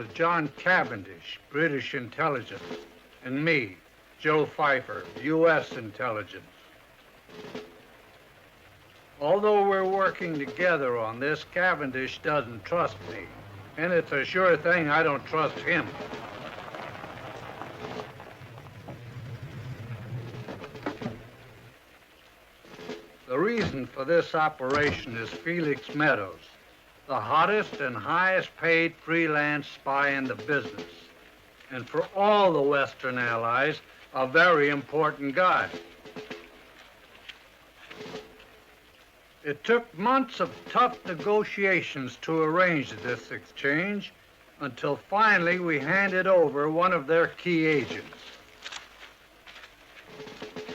was John Cavendish, British intelligence, and me, Joe Pfeiffer, U.S. intelligence. Although we're working together on this, Cavendish doesn't trust me, and it's a sure thing I don't trust him. The reason for this operation is Felix Meadows, the hottest and highest paid freelance spy in the business, and for all the Western allies, a very important guy. It took months of tough negotiations to arrange this exchange until finally we handed over one of their key agents.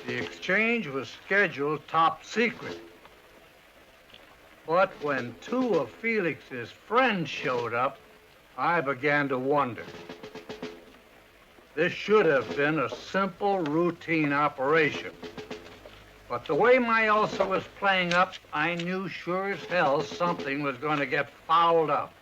The exchange was scheduled top secret. But when two of Felix's friends showed up, I began to wonder. This should have been a simple, routine operation. But the way my Elsa was playing up, I knew sure as hell something was going to get fouled up.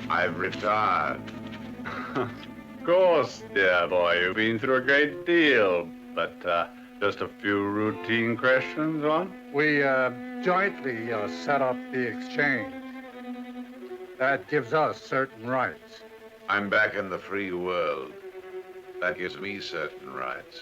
I've retired. Of course, dear boy, you've been through a great deal, but just a few routine questions, on? We jointly set up the exchange. That gives us certain rights. I'm back in the free world. That gives me certain rights.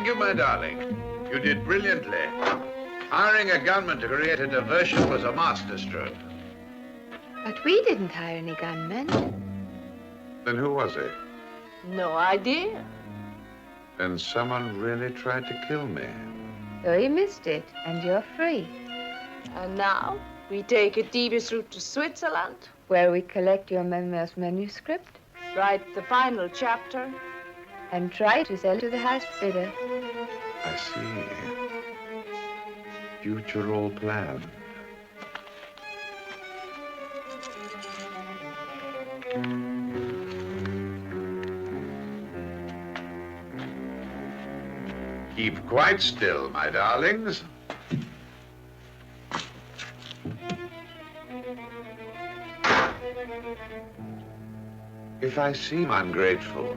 Thank you, my darling. You did brilliantly. Hiring a gunman to create a diversion was a masterstroke. But we didn't hire any gunmen. Then who was it? No idea. Then someone really tried to kill me. So you missed it, and you're free. And now we take a devious route to Switzerland, Where we collect your memoir's manuscript write the final chapter. and try to sell to the highest bidder. I see. Future all planned. Keep quite still, my darlings. If I seem ungrateful,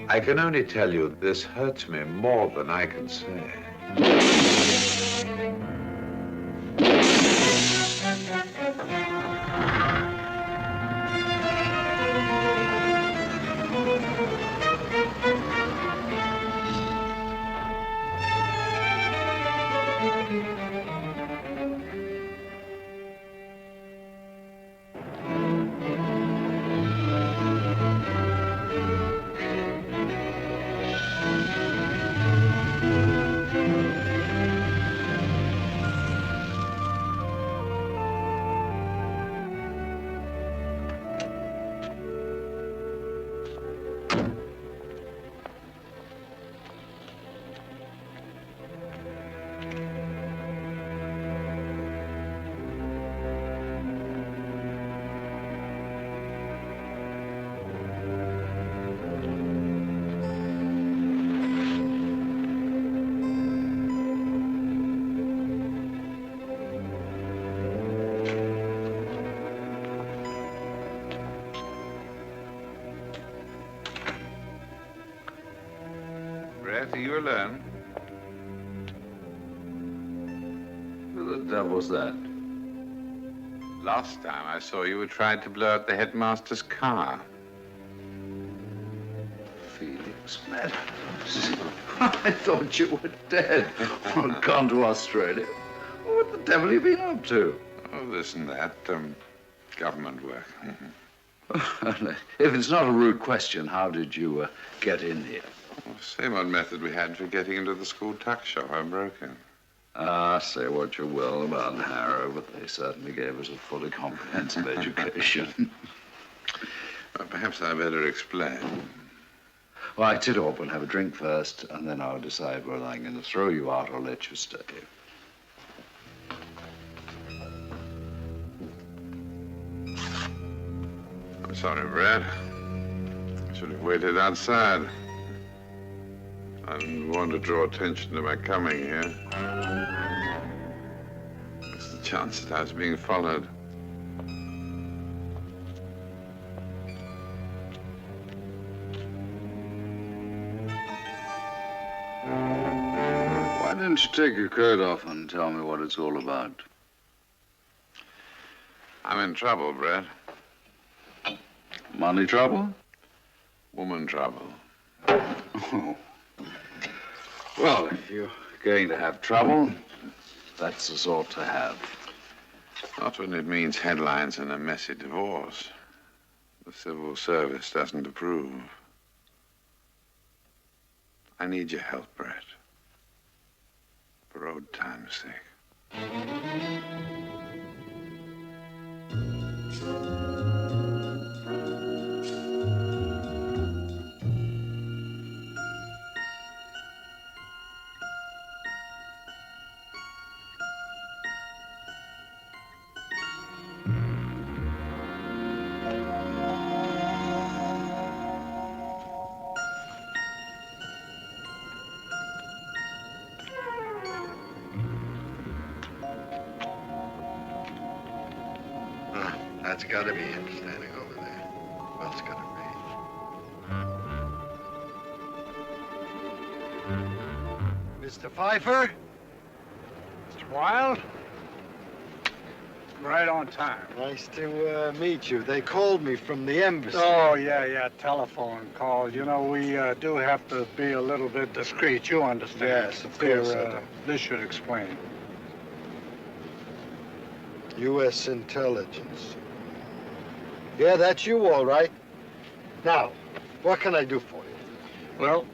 I can only tell you this hurts me more than I can say. Brett, are you alone? Who the devil's that? Last time I saw you, tried to blow up the headmaster's car. Felix Meadows. I thought you were dead or had gone to Australia. What the devil have you been up to? Oh, this and that, government work. If it's not a rude question, how did you get in here? Oh, same old method we had for getting into the school tuck shop. I broke in. Say what you will about Harrow, but they certainly gave us a fully comprehensive education. Well, perhaps I better explain. Well, I sit up and have a drink first, and then I'll decide whether I'm going to throw you out or let you stay. I'm sorry, Brad. I should have waited outside. I didn't want to draw attention to my coming here. What's the chance that I was being followed? Why didn't you take your coat off and tell me what it's all about? I'm in trouble, Brad. Money trouble? Woman trouble. Oh. Well, if you're going to have trouble, that's the sort to have. Not when it means headlines and a messy divorce. The civil service doesn't approve. I need your help, Brett. For old time's sake. That's got to be him standing over there. Well, it's got to be. Mr. Pfeiffer? Mr. Wilde? Right on time. Nice to meet you. They called me from the embassy. Oh, yeah, telephone call. You know, we do have to be a little bit discreet. You understand? Yes, of course I do. This should explain. U.S. intelligence. Yeah, that's you, all right. Now, what can I do for you? Well,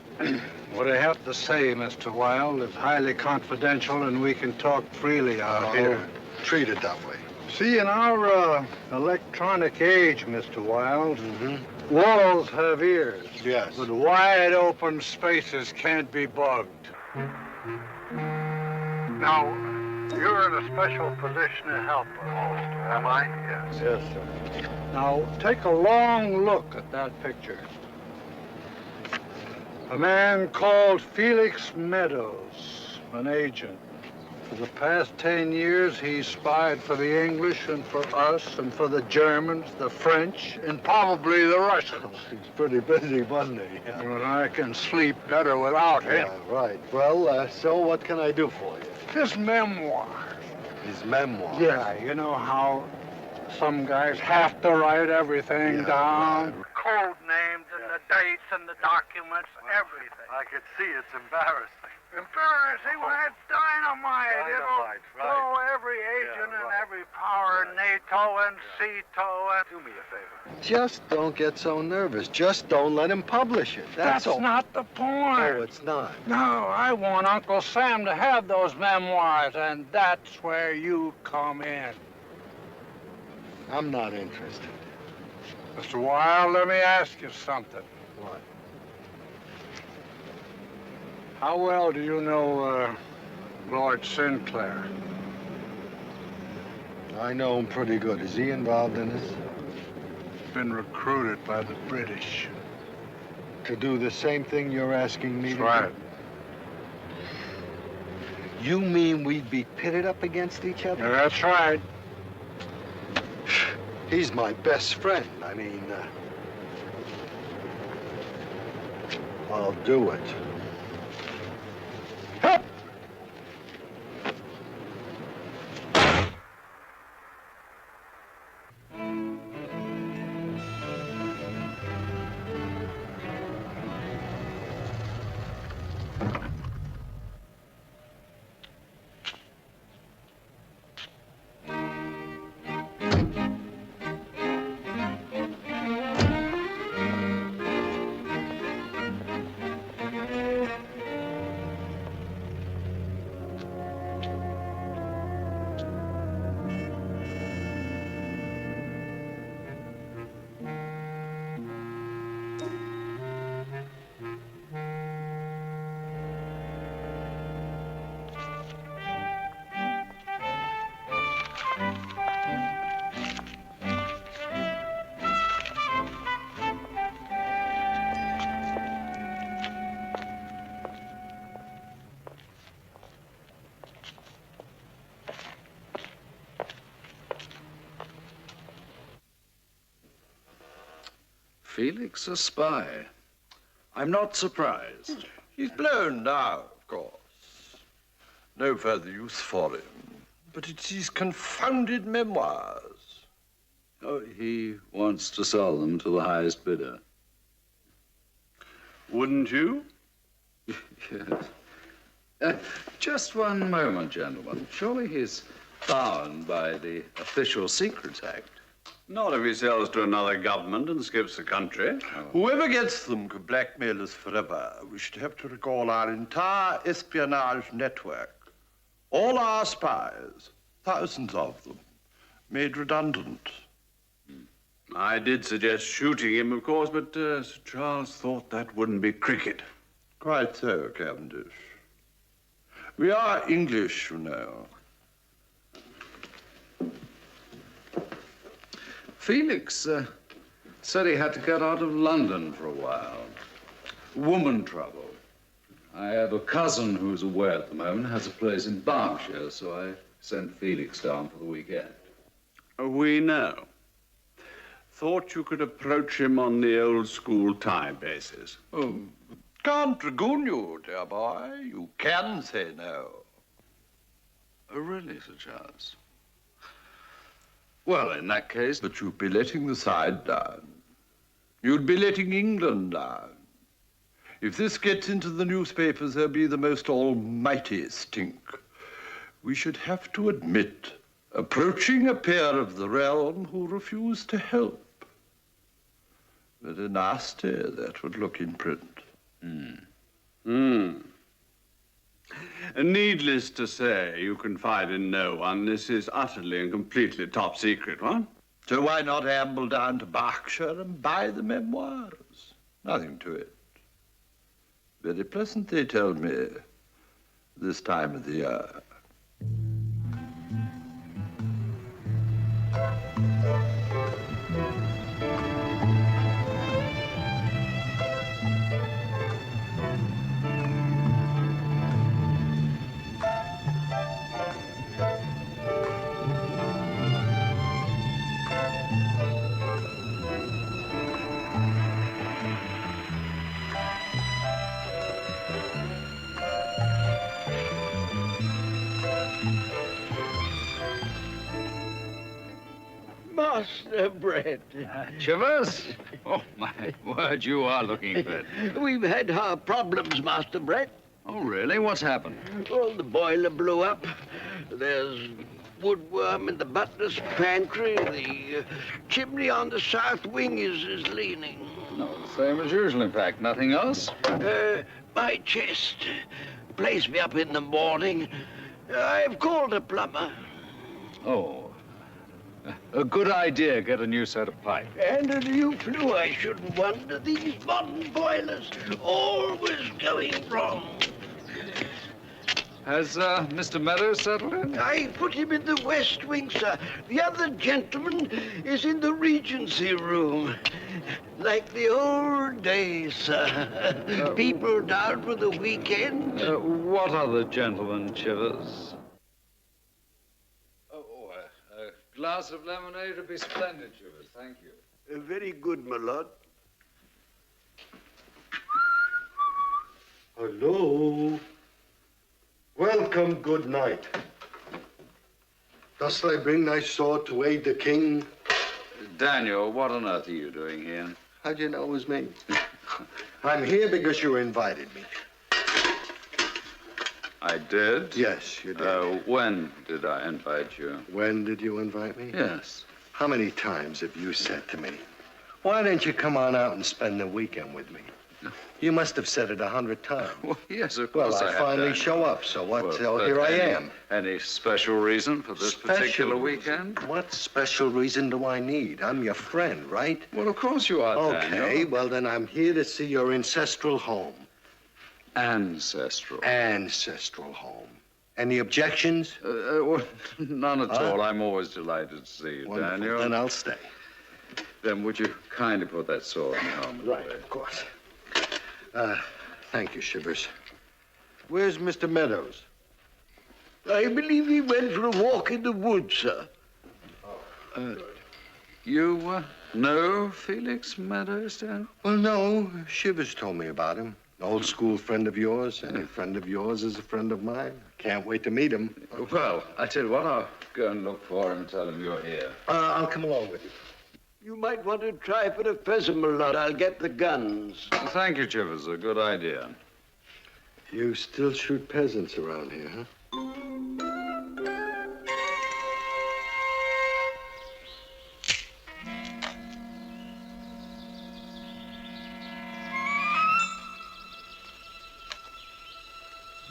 what I have to say, Mr. Wilde, is highly confidential, and we can talk freely out here. Treat it that way. See, in our electronic age, Mr. Wilde, walls have ears. Yes. But wide open spaces can't be bugged. Now, you're in a special position to help us, am I? Yes. Yes, sir. Now, take a long look at that picture. A man called Felix Meadows, an agent. For the past 10 years, he spied for the English and for us and for the Germans, the French, and probably the Russians. He's pretty busy, wasn't he? But I can sleep better without him. Yeah, right. Well, so what can I do for you? His memoir. His memoir? Yeah, you know how some guys have to write everything down. Right. Code names and the dates and the documents, everything. I could see it's embarrassing. Embarrassing when it's dynamite. It'll blow every agent and every power in NATO and CETO and... Do me a favor. Just don't get so nervous. Just don't let him publish it. That's all. not the point. Oh, it's not. No, I want Uncle Sam to have those memoirs, and that's where you come in. I'm not interested. Mr. Wilde, let me ask you something. What? How well do you know Lord Sinclair? I know him pretty good. Is he involved in this? Been recruited by the British. To do the same thing you're asking me That's to right. do? You mean we'd be pitted up against each other? Yeah, that's right. He's my best friend. I mean, I'll do it. Felix, a spy. I'm not surprised. He's blown now, of course. No further use for him. But it's his confounded memoirs. Oh, he wants to sell them to the highest bidder. Wouldn't you? Yes. Just one moment, gentlemen. Surely he's bound by the Official Secrets Act. Not if he sells to another government and skips the country. Whoever gets them could blackmail us forever. We should have to recall our entire espionage network. All our spies, thousands of them, made redundant. I did suggest shooting him, of course, but Sir Charles thought that wouldn't be cricket. Quite so, Cavendish. We are English, you know. Felix said he had to get out of London for a while. Woman trouble. I have a cousin who's away at the moment, has a place in Berkshire, so I sent Felix down for the weekend. We know. Thought you could approach him on the old school tie basis. Oh, can't dragoon you, dear boy. You can say no. Oh, really, Sir Charles? Well, in that case... But you'd be letting the side down. You'd be letting England down. If this gets into the newspapers, there'll be the most almighty stink. We should have to admit, approaching a peer of the realm who refused to help. Very nasty that would look in print. Needless to say, you confide in no one. This is utterly and completely top secret, what? So why not amble down to Berkshire and buy the memoirs? Nothing to it. Very pleasant, they tell me, this time of the year. Master Brett. Chivers? Oh, my word, you are looking fit. We've had our problems, Master Brett. Oh, really? What's happened? Well, the boiler blew up. There's woodworm in the butler's pantry. The chimney on the south wing is leaning. No, the same as usual, in fact. Nothing else? My chest plays me up in the morning. I've called a plumber. Oh. A good idea. Get a new set of pipe. And a new flue, I shouldn't wonder. These modern boilers always going wrong. Has Mr. Meadows settled in? I put him in the West Wing, sir. The other gentleman is in the Regency room. Like the old days, sir. People down for the weekend. What other gentleman, Chivers? Oh, a glass of lemonade would be splendid, Chivers. Thank you. Very good, my lord. Hello. Welcome, good night. Dost I bring thy sword to aid the king? Daniel, what on earth are you doing here? How'd you know it was me? I'm here because you invited me. I did? Yes, you did. When did I invite you? When did you invite me? Yes. How many times have you said to me, why don't you come on out and spend the weekend with me? You must have said it 100 times. Well, yes, of course Well, I finally show up, so what? So here I am. Any special reason for this particular weekend? What special reason do I need? I'm your friend, right? Well, of course you are, Daniel. Okay, well, then I'm here to see your ancestral home. Ancestral? Ancestral home. Any objections? Well, none at all. I'm always delighted to see you, Wonderful. Daniel. Then I'll stay. Then would you kindly put that sword in the helmet? Right, of course. Thank you, Shivers. Where's Mr. Meadows? I believe he went for a walk in the woods, sir. You know Felix Meadows, Daniel? Well, no. Shivers told me about him. An old school friend of yours. Any friend of yours is a friend of mine. Can't wait to meet him. Well, I tell you what, I'll go and look for him and tell him you're here. I'll come along with you. You might want to try for a pheasant, my lord. I'll get the guns. Thank you, Chivers. A good idea. You still shoot peasants around here, huh?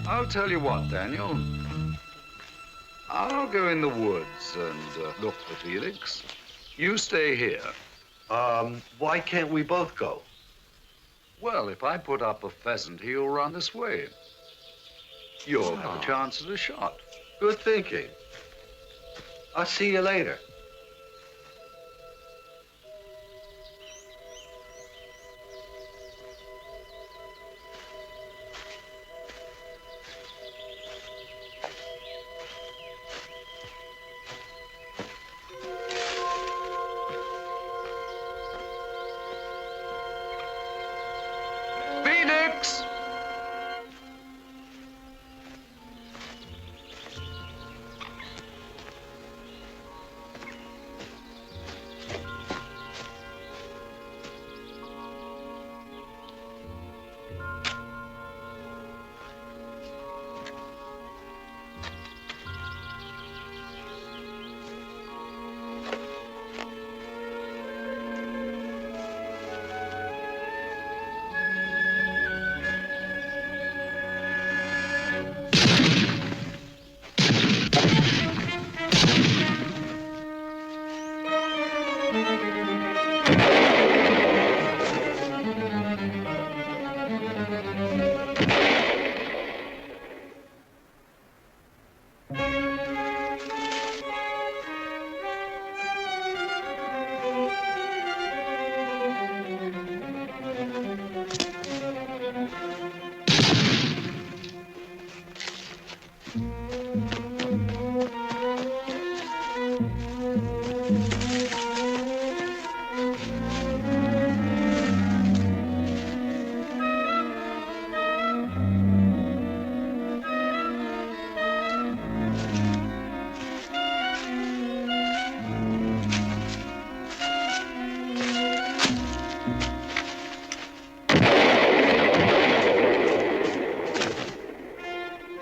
I'll tell you what, Daniel. I'll go in the woods and look for Felix. You stay here. Why can't we both go? Well, if I put up a pheasant, he'll run this way. You'll have a chance at a shot. Good thinking. I'll see you later. Felix!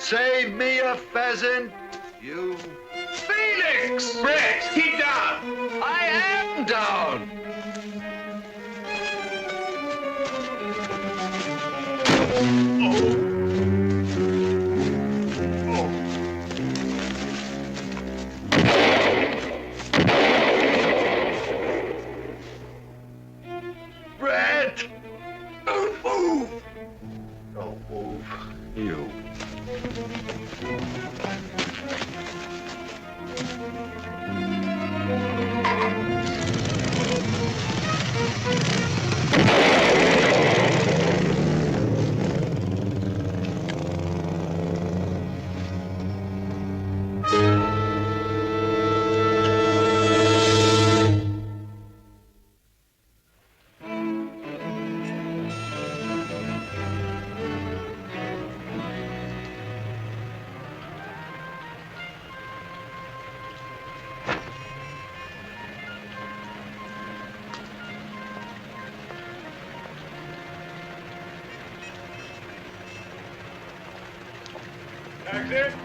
Save me a pheasant, you... Felix! Brett, keep down! I am down! Brett! Don't move! Don't move. You. Taxi?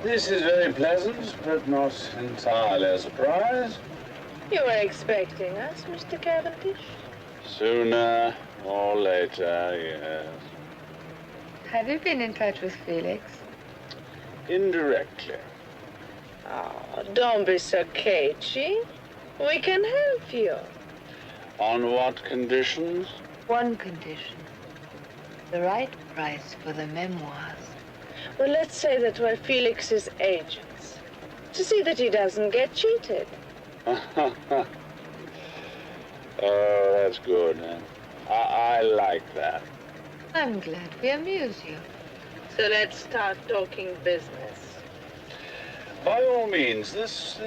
This is very pleasant, but not entirely a surprise. You were expecting us, Mr. Cavendish? Sooner or later, yes. Have you been in touch with Felix? Indirectly. Oh, don't be so cagey. We can help you. On what conditions? One condition. The right price for the memoirs. Well, let's say that we're Felix's agents. To see that he doesn't get cheated. Oh, that's good. I like that. I'm glad we amuse you. So let's start talking business. By all means, this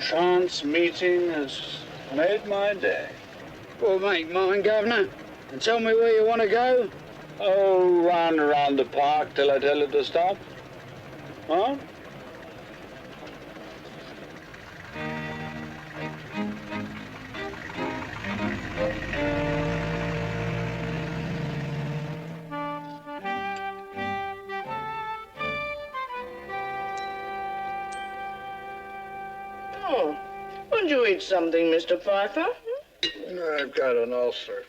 chance meeting has made my day. Well, make mine, Governor. And tell me where you want to go. Oh, round around the park till I tell it to stop. Huh? Oh, won't you eat something, Mr. Pfeiffer? I've got an ulcer.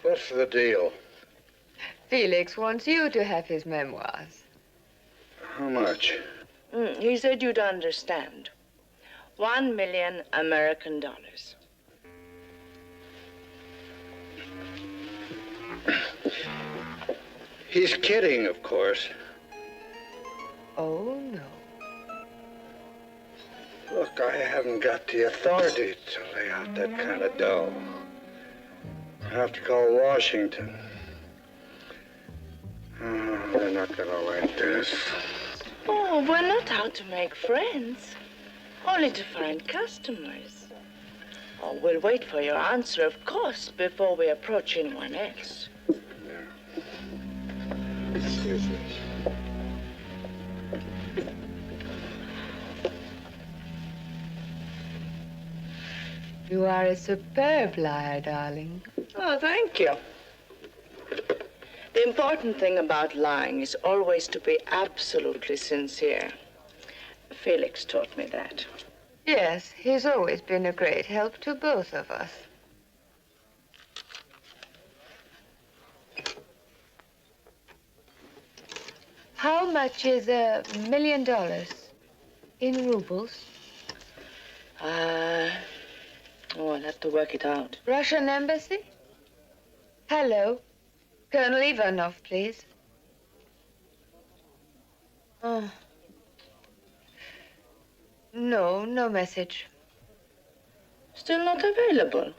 What's the deal? Felix wants you to have his memoirs. How much? He said you'd understand. $1 million American dollars. He's kidding, of course. Oh, no. Look, I haven't got the authority to lay out that kind of dough. I have to call Washington. Oh, they're not gonna like this. Oh, we're not out to make friends. Only to find customers. Oh, we'll wait for your answer, of course, before we approach anyone else. Excuse me. You are a superb liar, darling. Oh, thank you. The important thing about lying is always to be absolutely sincere. Felix taught me that. Yes, he's always been a great help to both of us. How much is $1 million in rubles? I'll have to work it out. Russian embassy? Hello. Colonel Ivanov, please. Oh. No, no message. Still not available.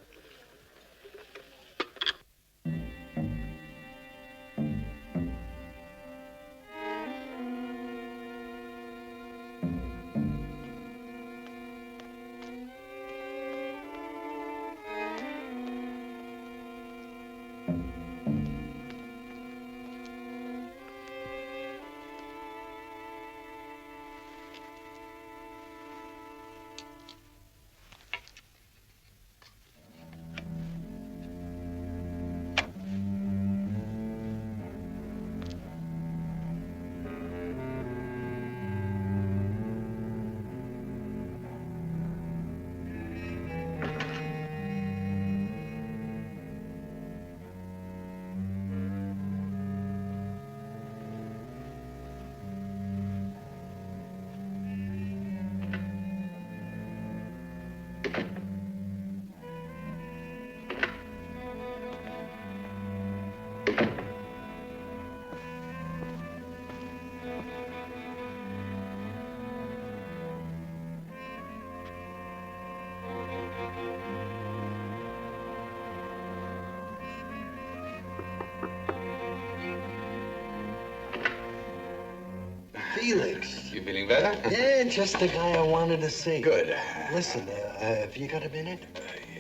Felix. You feeling better? Yeah, just the guy I wanted to see. Good. Listen, have you got a minute?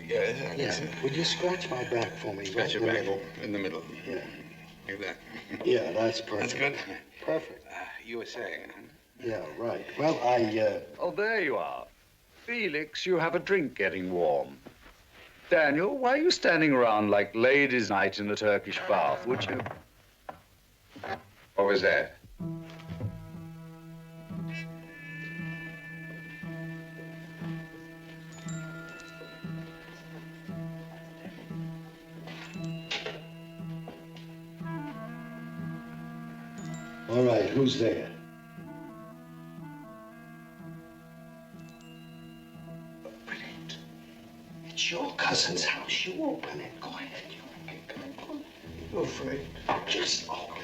Yes, Yeah. Would you scratch my back for me? Scratch your back. In the middle. Yeah. Like that. Yeah, that's perfect. That's good. Perfect. You were saying, huh? Yeah, right. Well, Oh, there you are. Felix, you have a drink getting warm. Daniel, why are you standing around like ladies' night in a Turkish bath, would you? What was that? All right, who's there? Open it. It's your cousin's house. You open it. Go ahead. Come on. You're afraid. Just open it.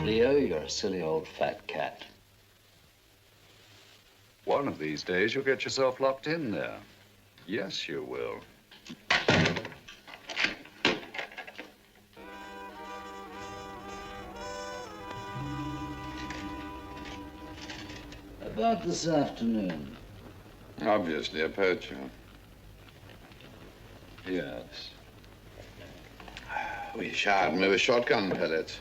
Leo, you're a silly old fat cat. One of these days, you'll get yourself locked in there. Yes, you will. About this afternoon. Obviously a poacher. Yes. We showered me with shotgun pellets.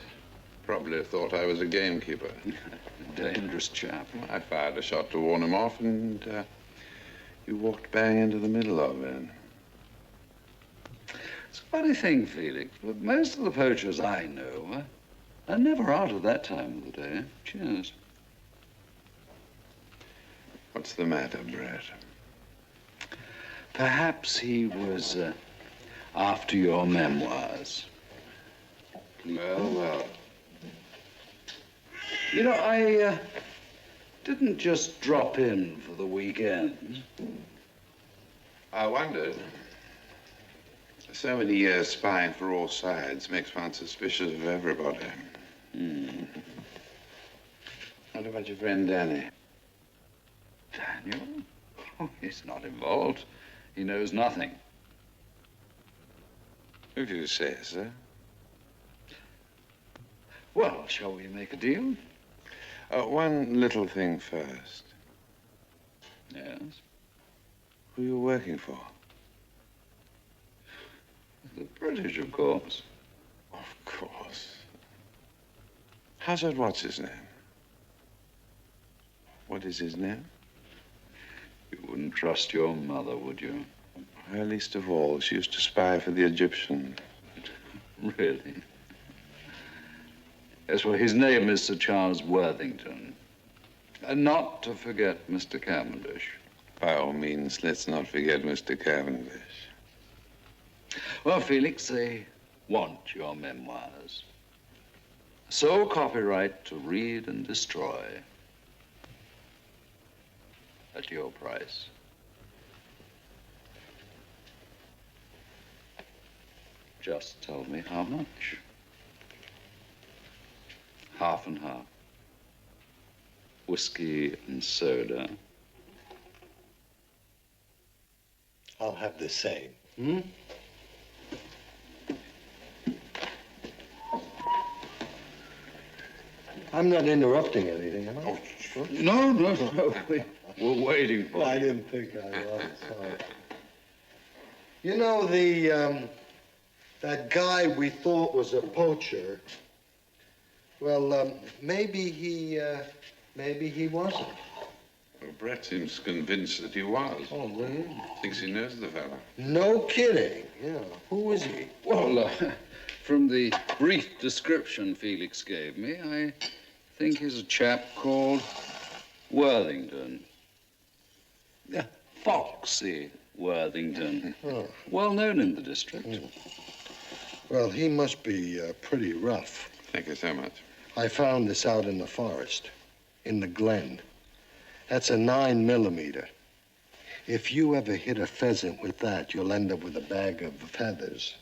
Probably thought I was a gamekeeper. Dangerous chap. I fired a shot to warn him off, and you walked bang into the middle of it. It's a funny thing, Felix, but most of the poachers I know are never out at that time of the day. Cheers. What's the matter, Brett? Perhaps he was after your memoirs. Well. You know, I didn't just drop in for the weekend. I wondered. So many years spying for all sides makes one suspicious of everybody. What about your friend Danny? Daniel? Oh, he's not involved. He knows nothing. If you say so. Well, shall we make a deal? One little thing first. Yes? Who are you working for? The British, of course. Of course. Hazard, what's his name? What is his name? You wouldn't trust your mother, would you? Her least of all. She used to spy for the Egyptians. Really? Yes, well, his name is Sir Charles Worthington. And not to forget Mr. Cavendish. By all means, let's not forget Mr. Cavendish. Well, Felix, they want your memoirs. Sole copyright to read and destroy. At your price. Just tell me how much. Half and half. Whiskey and soda. I'll have the same. I'm not interrupting anything, am I? No. We're waiting for I you. didn't think I was. Sorry. You know, that guy we thought was a poacher, well, maybe he wasn't. Well, Brett seems convinced that he was. Oh, really? Thinks he knows the fellow. No kidding. Yeah. Who is he? Well, from the brief description Felix gave me, I think he's a chap called Worthington. Foxy Worthington. Oh. Well known in the district. Well, he must be pretty rough. Thank you so much. I found this out in the forest, in the glen. That's a 9mm. If you ever hit a pheasant with that, you'll end up with a bag of feathers.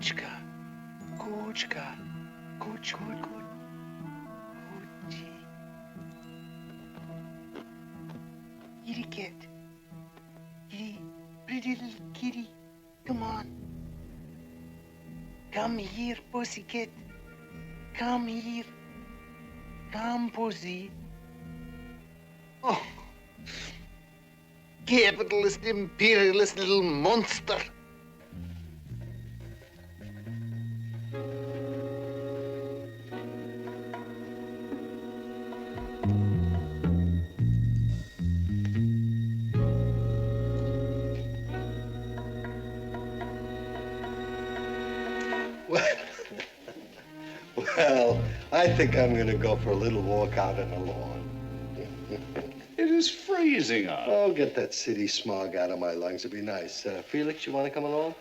Kuchka. Kuchka. Kuch, kuch, kuch. Kuchi. Kitty cat. Kitty, pretty little kitty. Come on. Come here, pussycat. Come here. Come, pussy. Oh. Capitalist, imperialist little monster. Well, I think I'm going to go for a little walk out on the lawn. It is freezing out. Oh, get that city smog out of my lungs. It'd be nice. Felix, you want to come along?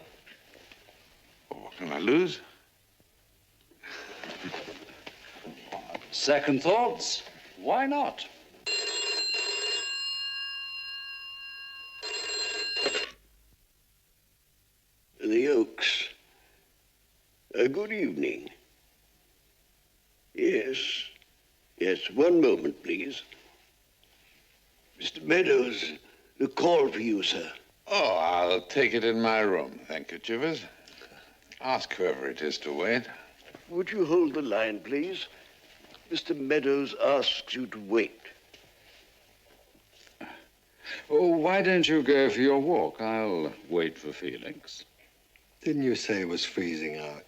Oh, can I lose? Second thoughts? Why not? The Oaks. Good evening. Yes. Yes, one moment, please. Mr. Meadows, a call for you, sir. Oh, I'll take it in my room. Thank you, Chivers. Ask whoever it is to wait. Would you hold the line, please? Mr. Meadows asks you to wait. Oh, why don't you go for your walk? I'll wait for Felix. Didn't you say it was freezing out?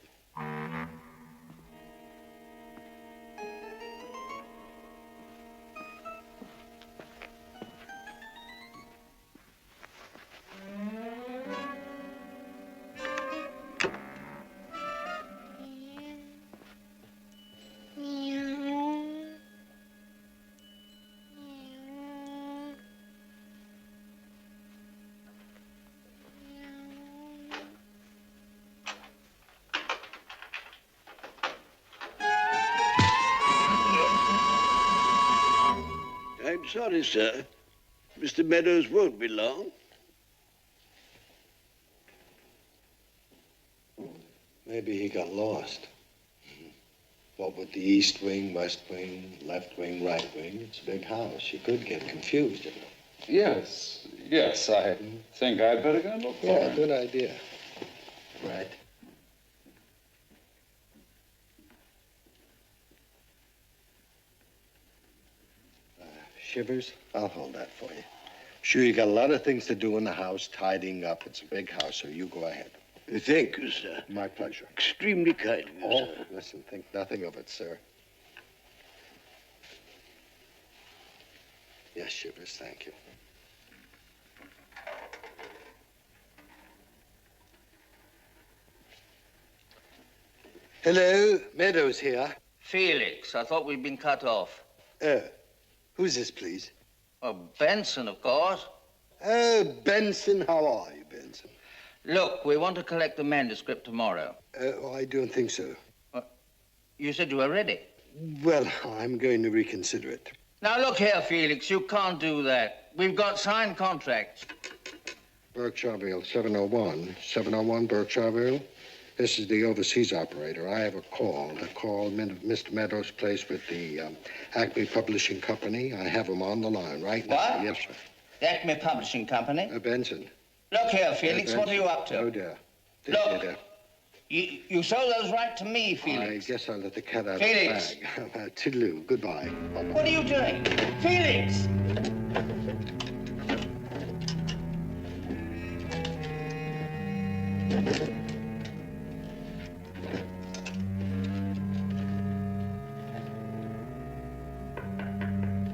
I'm sorry, sir. Mr. Meadows won't be long. Maybe he got lost. What with the east wing, west wing, left wing, right wing, it's a big house. You could get confused. Yes, I think I'd better go and look for Yeah, him. good idea. Right. Shivers, I'll hold that for you. Sure, you got a lot of things to do in the house, tidying up. It's a big house, so you go ahead. Thank you, sir. My pleasure. Extremely kind of you, Oh, sir. listen, think nothing of it, sir. Yes, Shivers, thank you. Hello, Meadows here. Felix, I thought we'd been cut off. Who's this, please? Oh, Benson, of course. Oh, Benson, how are you, Benson? Look, we want to collect the manuscript tomorrow. I don't think so. You said you were ready. Well, I'm going to reconsider it. Now, look here, Felix, you can't do that. We've got signed contracts. Berkshireville, 701. 701 Berkshireville. This is the overseas operator. I have a call to call Mr. Meadows' place with the Acme Publishing Company. I have him on the line right now. What? Yes, sir. The Acme Publishing Company? Benson. Look here, Felix, what are Benson. you up to? Oh, dear. Look, you sold those right to me, Felix. I guess I'll let the cat out Felix. of the bag. Toodaloo. Goodbye. Bye-bye. What are you doing? Felix!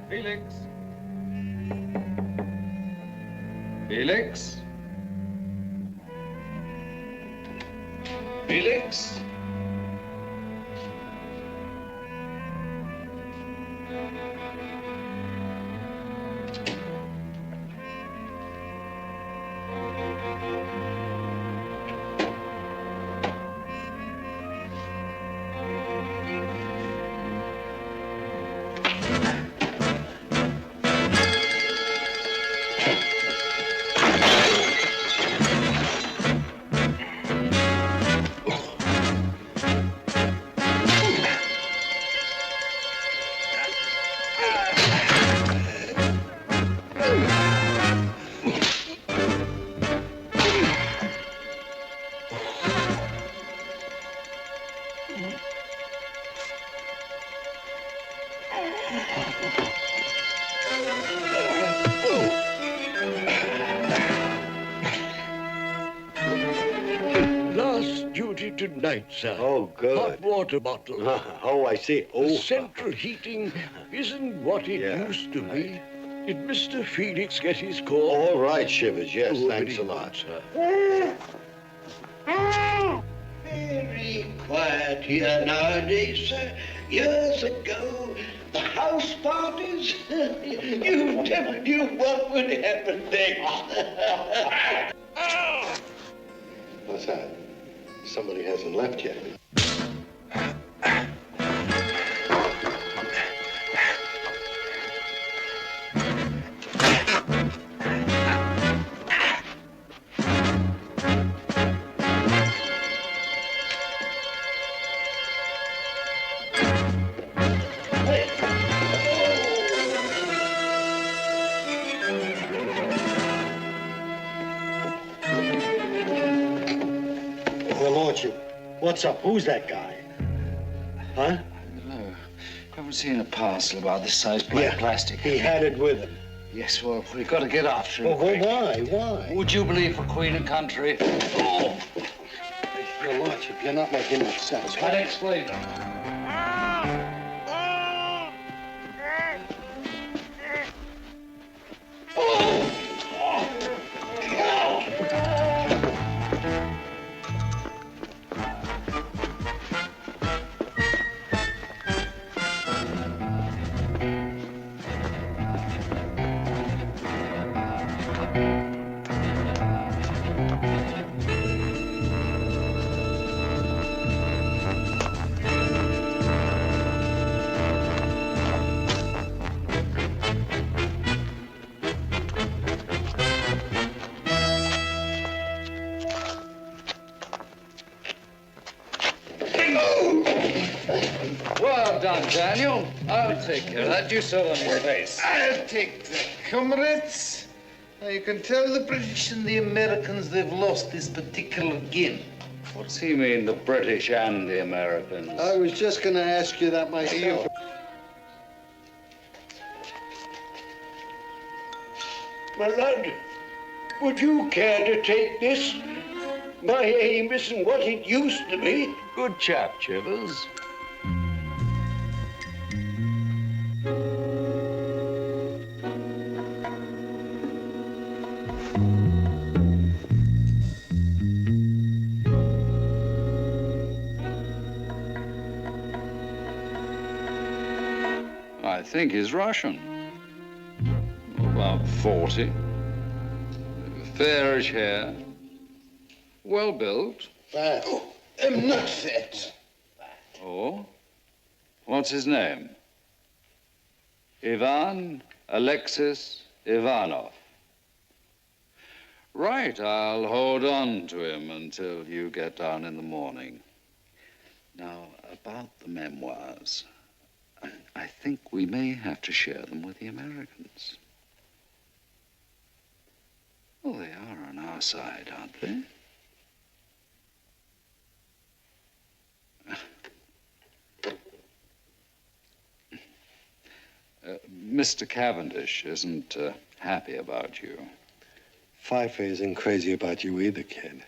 Felix? Felix? Felix? Last duty tonight, sir. Oh, good. Hot water bottle. Oh, I see. Oh. The central heating isn't what it used to be. Did Mr. Felix get his call? All right, Shivers. Yes, Oh, thanks a very lot. good, sir. Very quiet here nowadays, sir. Years ago, the house parties, you never knew what would happen next. What's that? Somebody hasn't left yet. Well, Lordship, what's up? Who's that guy? Huh? Hello. Haven't seen a parcel about this size black plastic. He had it with him. Yes, well, we've got to get after him. Well, quick. why? Why? Would you believe for Queen and Country? Oh. Your Lordship, you're not making much sense. I'll explain them. Well done, Daniel. I'll take care of that. You saw on his face. I'll take that, comrades. Now, you can tell the British and the Americans they've lost this particular game. What's he mean, the British and the Americans? I was just going to ask you that myself. My lad, would you care to take this? My aim isn't what it used to be. Good chap, Chivers. I think he's Russian. About 40. Fairish hair. Well built. I'm not fat. Oh? What's his name? Ivan Alexis Ivanov. Right, I'll hold on to him until you get down in the morning. Now, about the memoirs. I think we may have to share them with the Americans. Well, they are on our side, aren't they? Mr. Cavendish isn't happy about you. Pfeiffer isn't crazy about you either, kid.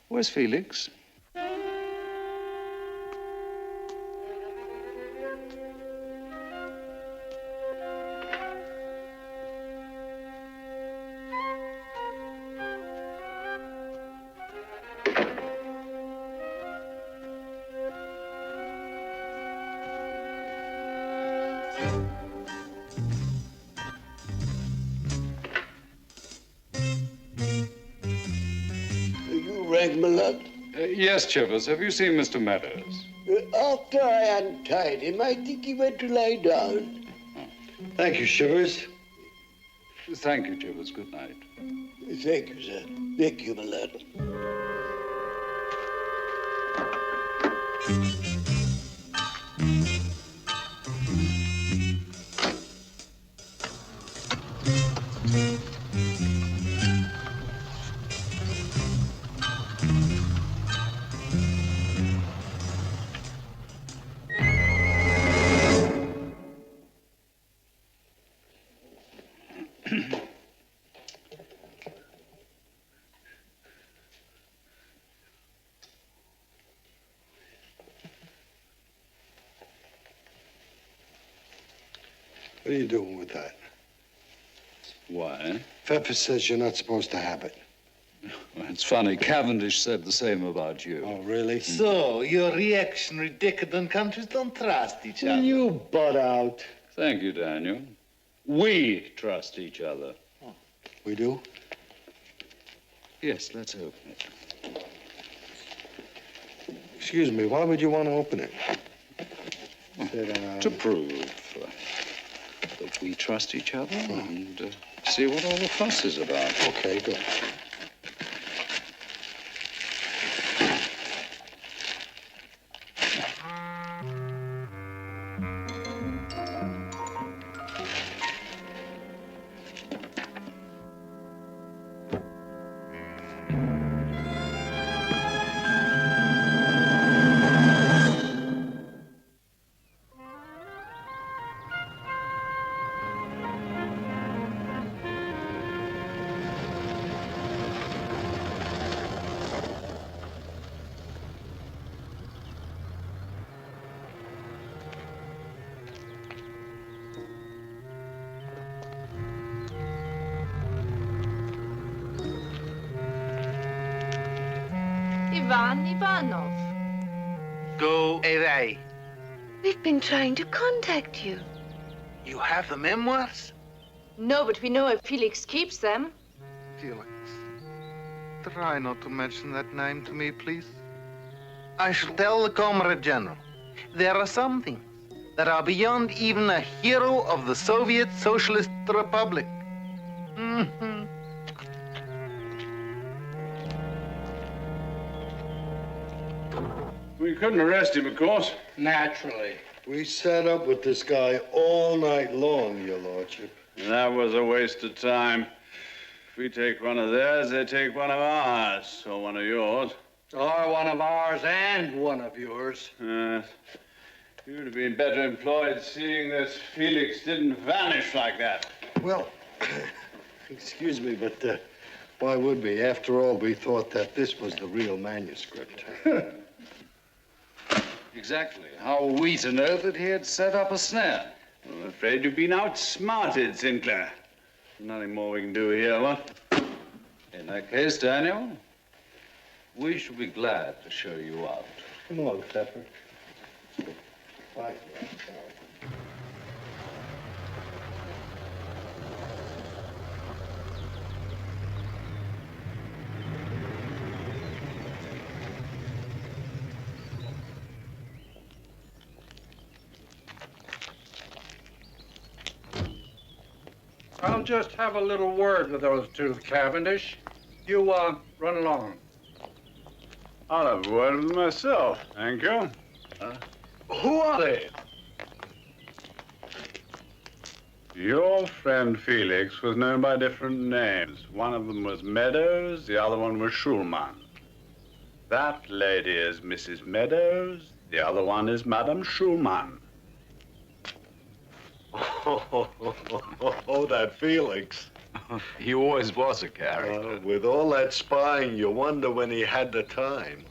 Where's Felix? You rang, my lad? Yes, Chivers. Have you seen Mr. Meadows? After I untied him, I think he went to lie down. Thank you, Shivers. Thank you, Chivers. Good night. Thank you, sir. Thank you, my lad. What are you doing with that? Why? Pfeffer says you're not supposed to have it. Well, it's funny. Cavendish said the same about you. Oh, really? So, your reactionary, decadent countries don't trust each other. Will you butt out? Thank you, Daniel. We trust each other. Oh, we do? Yes, let's open it. Excuse me, why would you want to open it? To prove that we trust each other and see what all the fuss is about. Okay, good. Ivan Ivanov. Go away. We've been trying to contact you. You have the memoirs? No, but we know if Felix keeps them. Felix, try not to mention that name to me, please. I shall tell the Comrade General. There are some things that are beyond even a hero of the Soviet Socialist Republic. Mm-hmm. We couldn't arrest him, of course. Naturally. We sat up with this guy all night long, Your Lordship. That was a waste of time. If we take one of theirs, they take one of ours, or one of yours. Or one of ours and one of yours. You'd have been better employed seeing this Felix didn't vanish like that. Well, excuse me, but why would we? After all, we thought that this was the real manuscript. Exactly. How were we to know that he had set up a snare? I'm afraid you've been outsmarted, Sinclair. Nothing more we can do here, what? In that case, Daniel, we shall be glad to show you out. Come on, Pepper. Bye. I'll just have a little word with those two, Cavendish. You, run along. I'll have a word with them myself, thank you. Who are they? Your friend Felix was known by different names. One of them was Meadows, the other one was Schulman. That lady is Mrs. Meadows, the other one is Madame Schulman. Oh, that Felix. He always was a character. With all that spying, you wonder when he had the time.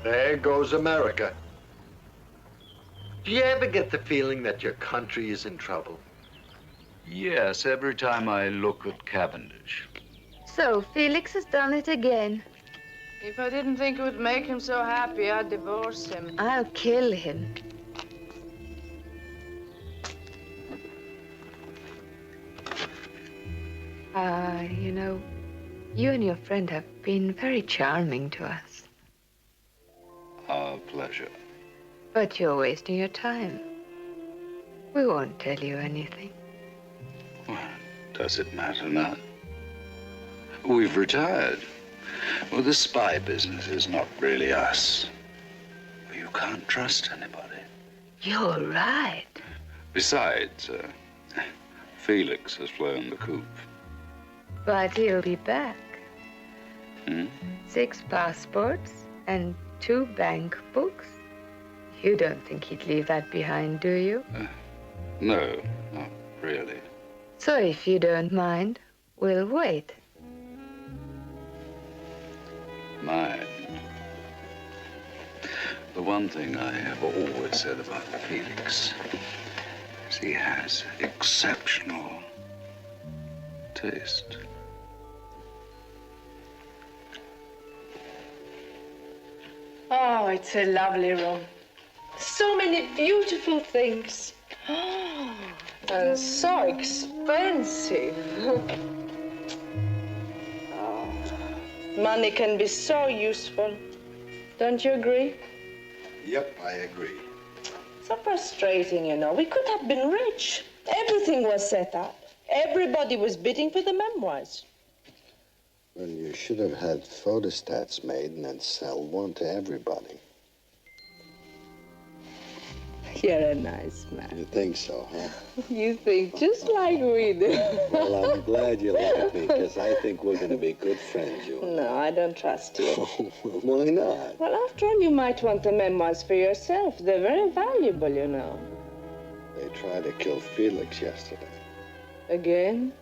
There goes America. Do you ever get the feeling that your country is in trouble? Yes, every time I look at Cavendish. So, Felix has done it again. If I didn't think it would make him so happy, I'd divorce him. I'll kill him. You know, you and your friend have been very charming to us. Our pleasure. But you're wasting your time. We won't tell you anything. Well, does it matter now? We've retired. Well, the spy business is not really us. You can't trust anybody. You're right. Besides, Felix has flown the coop. But he'll be back. 6 passports and 2 bank books. You don't think he'd leave that behind, do you? No, not really. So if you don't mind, we'll wait. Mine. The one thing I have always said about Felix is he has exceptional taste. Oh, it's a lovely room. So many beautiful things. And so expensive. Oh, money can be so useful. Don't you agree? Yep, I agree. So frustrating, you know. We could have been rich. Everything was set up. Everybody was bidding for the memoirs. Well, you should have had photostats made and then sell one to everybody. You're a nice man. You think so, huh? You think just like we do. Well, I'm glad you like me, because I think we're going to be good friends, you and No, I don't trust you. Why not? Well, after all, you might want the memoirs for yourself. They're very valuable, you know. They tried to kill Felix yesterday. Again?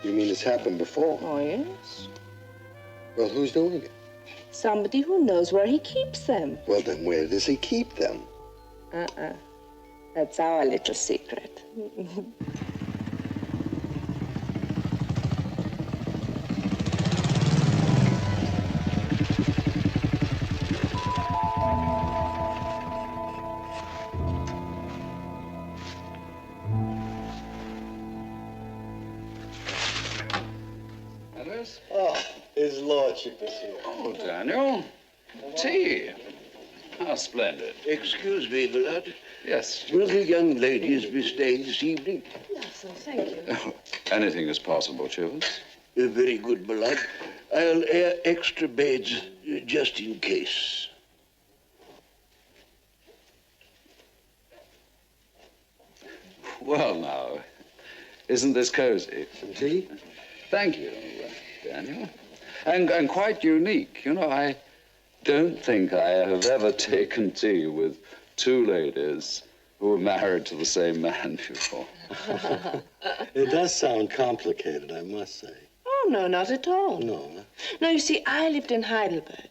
You mean it's happened before? Oh, yes. Well, who's doing it? Somebody who knows where he keeps them. Well, then where does he keep them? That's our little secret. Alice? Oh, his lordship is here. Oh, Daniel. Tea. How splendid. Excuse me, my lad. Yes. Will the young ladies be staying this evening? Yes, thank you. Anything is possible, Chivers. Very good, my lad. I'll air extra beds just in case. Well, now, isn't this cozy? Some tea? Thank you, Daniel. And quite unique. You know, I don't think I have ever taken tea with two ladies who were married to the same man before. It does sound complicated, I must say. Oh, no, not at all. No. No, you see, I lived in Heidelberg.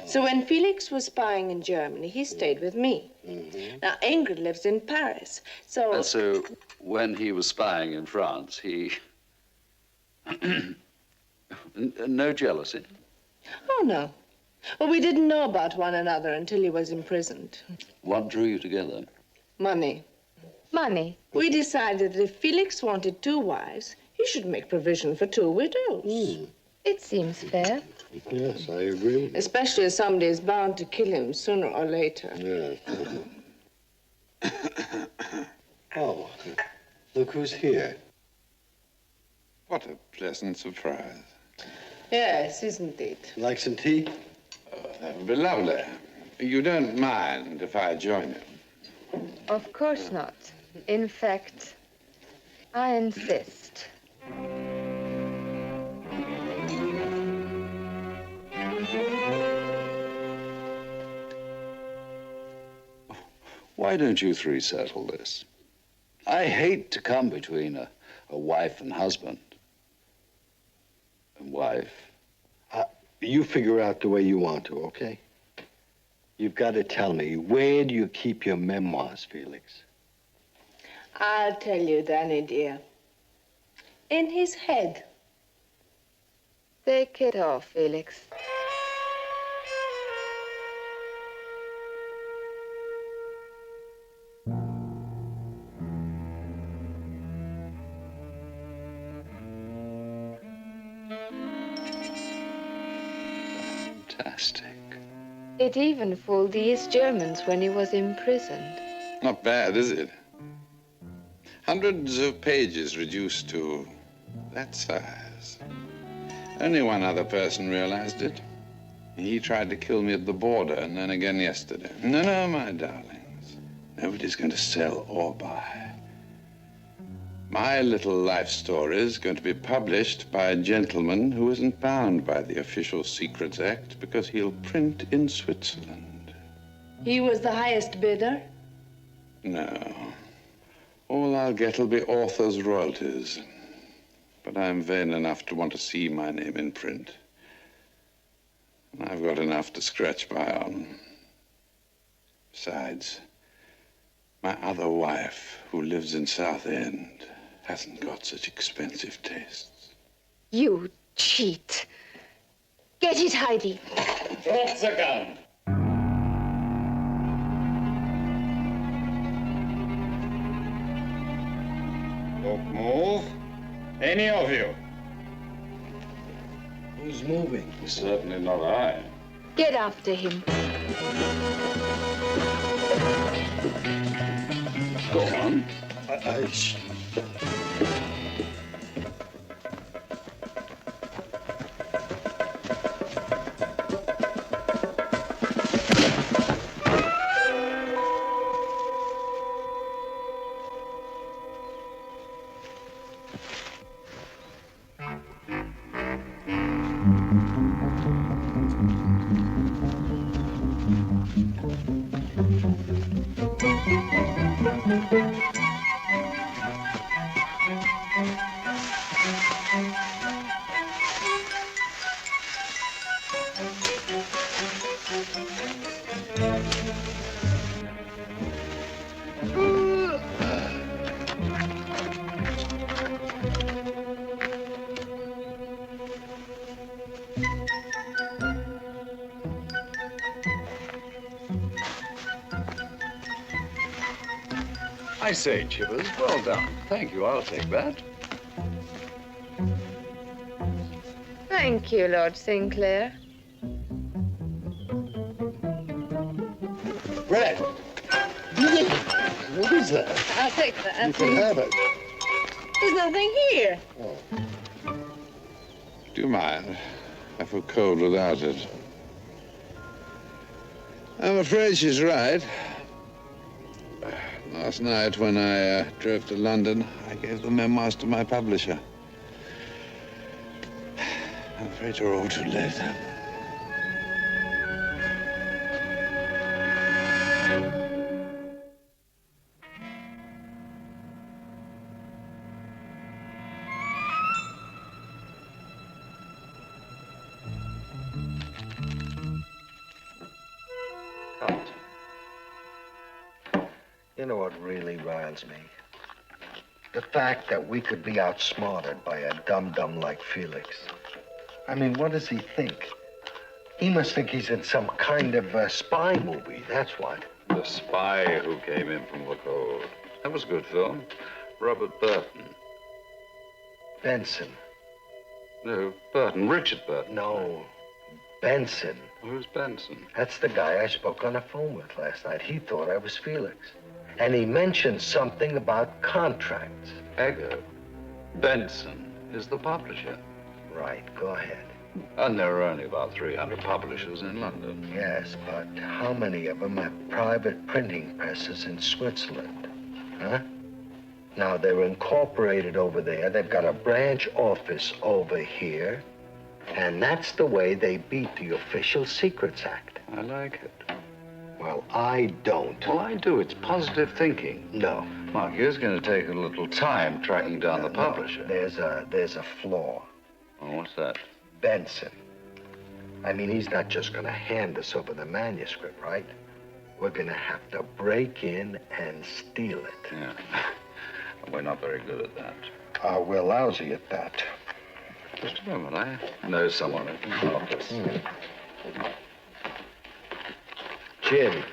So when Felix was spying in Germany, he stayed with me. Mm-hmm. Now, Ingrid lives in Paris, so... And so when he was spying in France, he... No jealousy? Oh, no. Well, we didn't know about one another until he was imprisoned. What drew you together? Money. Money. We decided that if Felix wanted two wives, he should make provision for two widows. It seems fair. Yes, I agree with you. Especially as somebody is bound to kill him sooner or later. Yes. Oh, look who's here. What a pleasant surprise. Yes, isn't it? Like some tea? That would be lovely. You don't mind if I join you? Of course not. In fact, I insist. Why don't you three settle this? I hate to come between a wife and husband. And wife. You figure out the way you want to, okay? You've got to tell me, where do you keep your memoirs, Felix? I'll tell you, Danny, dear. In his head. Take it off, Felix. Fantastic. It even fooled the East Germans when he was imprisoned. Not bad, is it? Hundreds of pages reduced to that size. Only one other person realized it. He tried to kill me at the border and then again yesterday. No, my darlings. Nobody's going to sell or buy. My little life story is going to be published by a gentleman who isn't bound by the Official Secrets Act because he'll print in Switzerland. He was the highest bidder? No. All I'll get will be author's royalties. But I'm vain enough to want to see my name in print. And I've got enough to scratch by on. Besides, my other wife, who lives in Southend, hasn't got such expensive tastes. You cheat. Get it, Heidi. Drop the gun. Don't move. Any of you. Who's moving? Certainly not I. Get after him. Go on. I say, Chivers, well done. Thank you, I'll take that. Thank you, Lord Sinclair. Red! What is that? I'll take that. You can have it. There's nothing here. Do you mind? I feel cold without it. I'm afraid she's right. Last night, when I drove to London, I gave the memoirs to my publisher. I'm afraid you're all too late. You know what really riles me? The fact that we could be outsmarted by a dum-dum like Felix. I mean, what does he think? He must think he's in some kind of spy movie, that's what. The Spy Who Came In From the Cold. That was a good film. Robert Burton. Benson. No, Burton. Richard Burton. No, Benson. Who's Benson? That's the guy I spoke on the phone with last night. He thought I was Felix. And he mentioned something about contracts. Ego. Benson is the publisher. Right, go ahead. And there are only about 300 publishers in London. Yes, but how many of them have private printing presses in Switzerland? Huh? Now, they're incorporated over there. They've got a branch office over here. And that's the way they beat the Official Secrets Act. I like it. Well, I don't. Well, I do. It's positive thinking. No. Mark, it's going to take a little time tracking down the publisher. No, there's a flaw. Oh, what's that? Benson. I mean, he's not just going to hand us over the manuscript, right? We're going to have to break in and steal it. Yeah. We're not very good at that. We're lousy at that. Just a moment. I know someone who can help us. Jim.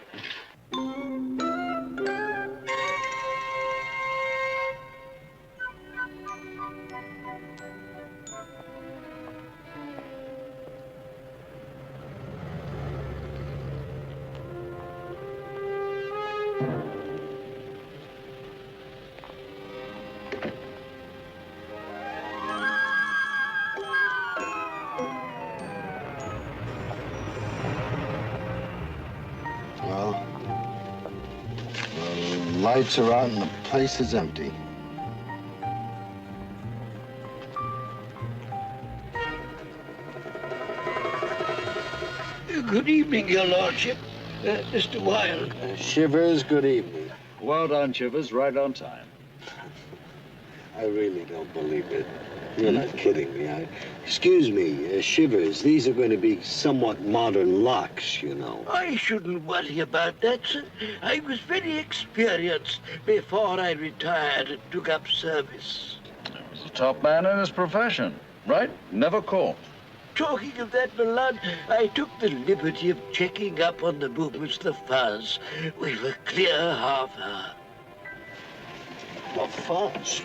Lights are out and the place is empty. Good evening, Your Lordship. Mr. Wilde. Shivers, good evening. Well done, Chivers. Right on time. I really don't believe it. You're not kidding me. Excuse me, Shivers, these are going to be somewhat modern locks, you know. I shouldn't worry about that, sir. I was very experienced before I retired and took up service. He was a top man in his profession, right? Never caught. Talking of that, my lad, I took the liberty of checking up on the movements of the fuzz. We've a clear half hour. The fuzz?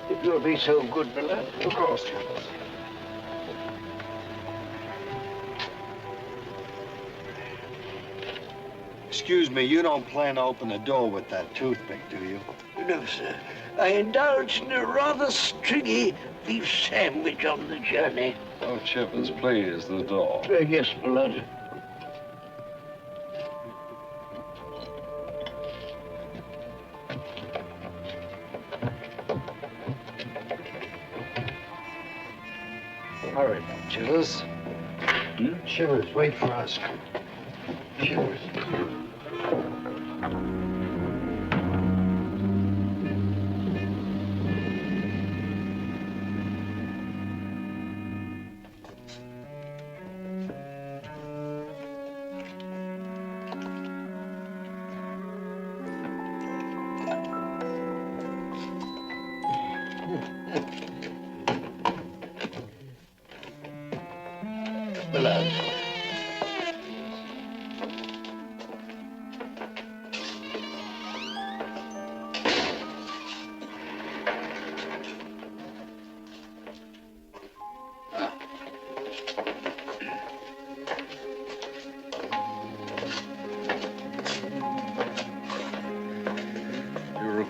If you'll be so good, my lad. Of course, Chivers. Excuse me, you don't plan to open the door with that toothpick, do you? No, sir. I indulged in a rather stringy beef sandwich on the journey. Oh, Chivers, please, the door. Yes, my lad. Hurry, Chivers. Shivers, wait for us. Shivers.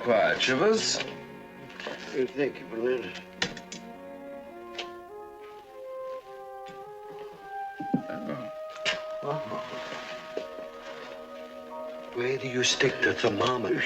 Quiet, Shivers. Thank you, my lad. Where do you stick the thermometer?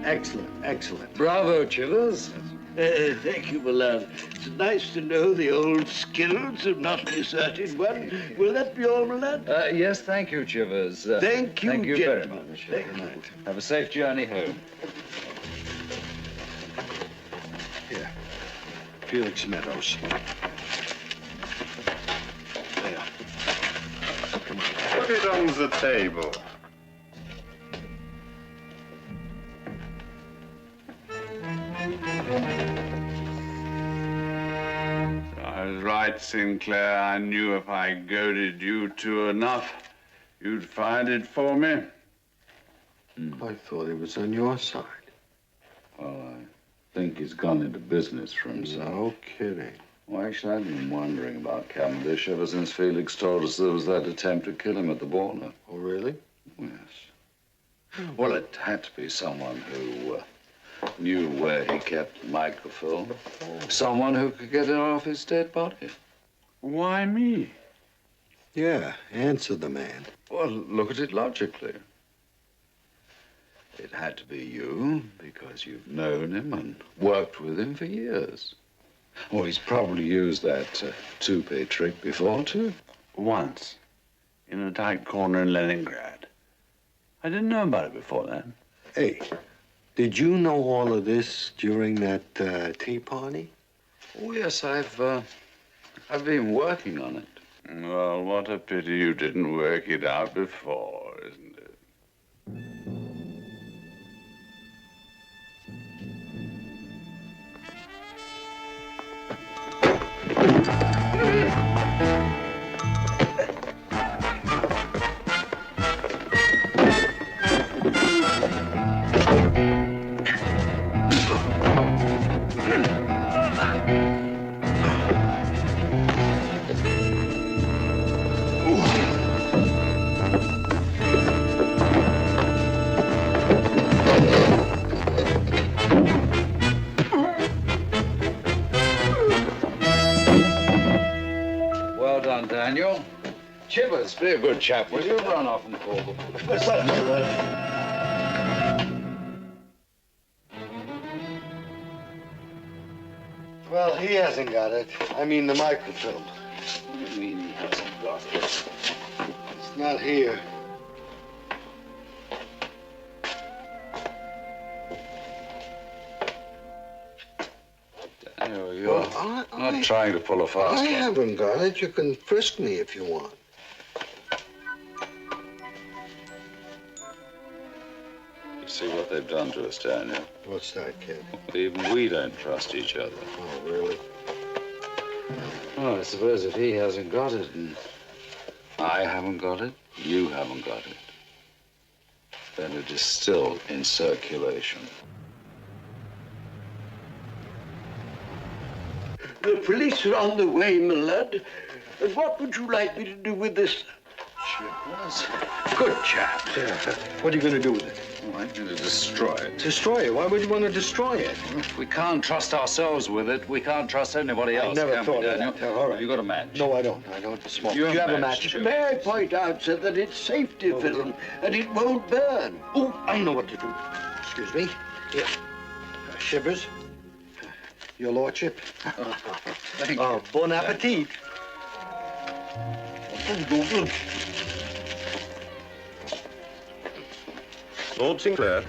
Excellent, excellent. Bravo, Chivers. Thank you, my lad. It's nice to know the old skills have not deserted one. Will that be all, my lad? Yes, thank you, Chivers. Thank you, Thank you very gentlemen. much. Thank you. Have a safe journey home. Here. Felix Meadows. There. Come on. Put it on the table. I was right, Sinclair. I knew if I goaded you two enough, you'd find it for me. I thought he was on your side. Well, I think he's gone into business for himself. No kidding. Well, actually, I've been wondering about Cavendish ever since Felix told us there was that attempt to kill him at the border. Oh, really? Yes. Well, it had to be someone who knew where he kept the microfilm. Someone who could get it off his dead body. Why me? Yeah, answer the man. Well, look at it logically. It had to be you because you've known him and worked with him for years. Well, he's probably used that toupee trick before, too. Once. In a tight corner in Leningrad. I didn't know about it before then. Hey, did you know all of this during that tea party? Oh, yes, I've been working on it. Well, what a pity you didn't work it out before, isn't it? Chivers, be a good chap, will you? Run off and call them. Well, he hasn't got it. I mean the microfilm. What do you mean he hasn't got it? It's not here. Daniel, you're not trying to pull a fast I one. haven't got it. You can frisk me if you want. You see what they've done to us, Daniel? What's that, kid? Even we don't trust each other. Oh, really? Well, I suppose if he hasn't got it and I haven't got it, you haven't got it, then it is still in circulation. The police are on the way, my lad. And what would you like me to do with this? Chivers? Good chap. What are you going to do with it? Oh, I'm going to destroy it. Destroy it? Why would you want to destroy it? If we can't trust ourselves with it, we can't trust anybody else. I never can thought we, of Daniel? that. All right. You got a match? No, I don't. I don't smoke. You have a match, match? Chivers? May I point out, sir, that it's safety film and it won't burn. Oh, I know what to do. Excuse me. Here. Shivers. Your lordship. Thank you. Bon appetit. Lord Sinclair.